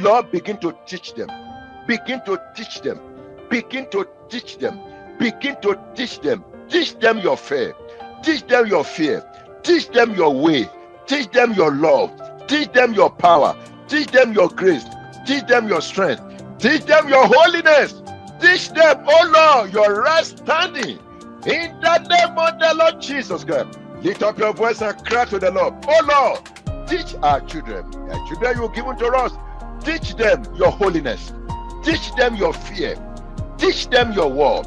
Lord, begin to teach them. Begin to teach them. Begin to teach them. Begin to teach them. Teach them your fear. Teach them your fear. Teach them your way. Teach them your love. Teach them your power. Teach them your grace. Teach them your strength. Teach them your holiness. Teach them, oh Lord, your right standing. In the name of the Lord Jesus Christ. Lift up your voice and cry to the Lord. Oh Lord, teach our children. The children you give to us. Teach them your holiness. Teach them your fear. Teach them your word.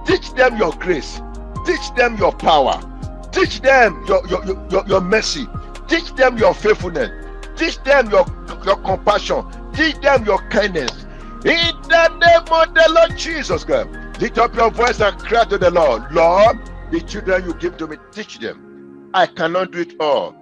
Teach them your grace. Teach them your power. Teach them your mercy. Teach them your faithfulness. Teach them your compassion. Teach them your kindness. In the name of the Lord Jesus Christ. Lift up your voice and cry to the Lord. Lord, the children you give to me, teach them. I cannot do it all.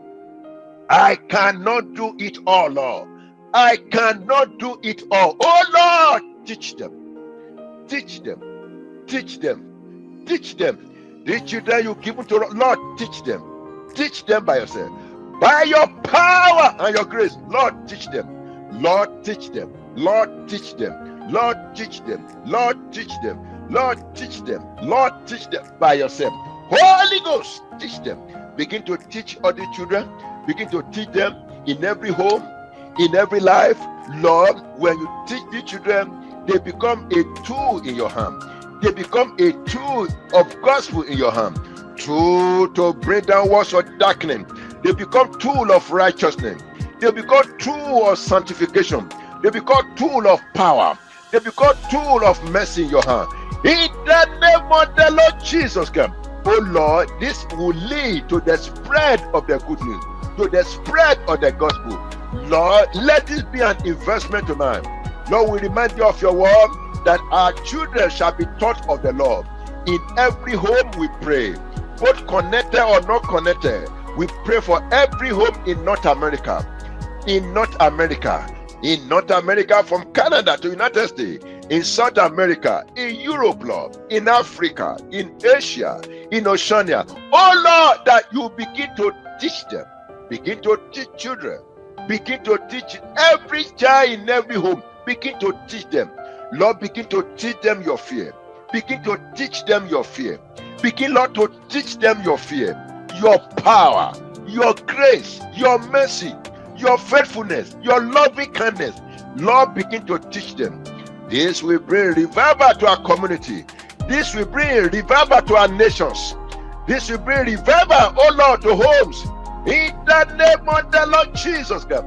I cannot do it all, Lord. I cannot do it all. Oh Lord, teach them. Teach them. Teach them. Teach them. The children you give to Lord, teach them. Teach them by yourself. By your power and your grace, Lord, teach them. Lord, teach them. Lord, teach them. Lord, teach them. Lord, teach them. Lord, teach them. Lord, teach them by yourself. Holy Ghost, teach them. Begin to teach other children. Begin to teach them in every home, in every life. Lord, when you teach the children, they become a tool in your hand. They become a tool of gospel in your hand. Tool to bring down walls of darkness. They become tool of righteousness. They become tool of sanctification. They become tool of power. They become tool of mercy in your hand. In the name of the Lord Jesus Christ. Oh Lord, this will lead to the spread of the good news, to the spread of the gospel. Lord, let this be an investment tonight. Lord, we remind you of your word that our children shall be taught of the Lord. In every home we pray, both connected or not connected. We pray for every home in North America. In North America, from Canada to United States, in South America, in Europe, Lord, in Africa, in Asia, in Oceania. Oh Lord, that you begin to teach them. Begin to teach children. Begin to teach every child in every home. Begin to teach them. Lord, begin to teach them your fear. Begin to teach them your fear. Begin, Lord, to teach them your fear, your power, your grace, your mercy, your faithfulness, your loving kindness. Lord, begin to teach them. This will bring revival to our community. This will bring revival to our nations. This will bring revival, oh Lord, to homes. In the name of the Lord Jesus God.